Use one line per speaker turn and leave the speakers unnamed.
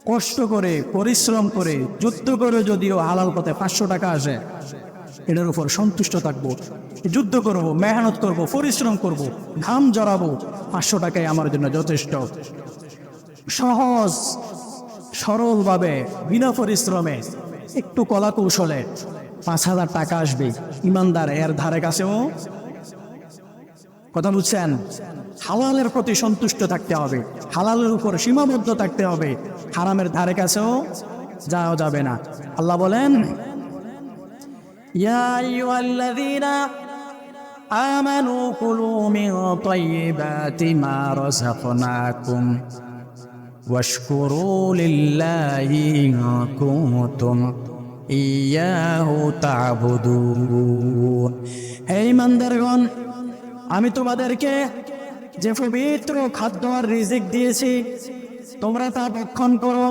কষ্ট করে পরিশ্রম করে যুদ্ধ করে যদিও হালাল পথে 500 টাকা আসে, এটার উপর সন্তুষ্ট থাকবো। যুদ্ধ করব, মেহনত করব, পরিশ্রম করব, ঘাম জড়াবো, 500 টাকাই আমার জন্য যথেষ্ট। সহজ সরলভাবে বিনা পরিশ্রমে একটু কলা কৌশলে 5,000 টাকা আসবে। ইমানদার এর ধারে কাছেও, কথা বুঝছেন, হালালের প্রতি সন্তুষ্ট থাকতে হবে, হালালের উপর সীমাবদ্ধ থাকতে হবে, হারামের ধারে কাছেও যাওয়া যাবে না। আল্লাহ বলেন, ইয়া আইয়ুহাল্লাযীনা আমানু কুলু মিন তাইয়্যিবাতি মা রাযাকনাকুম ওয়াশকুরু লিল্লাহি ইন কুনতুম ইয়াহু তা'বুদুন। হে ঈমানদারগণ, আমি তোমাদেরকে যে পবিত্র খাদ্য আর রিজিক দিয়েছি, তোমরা তা ভক্ষণ করো।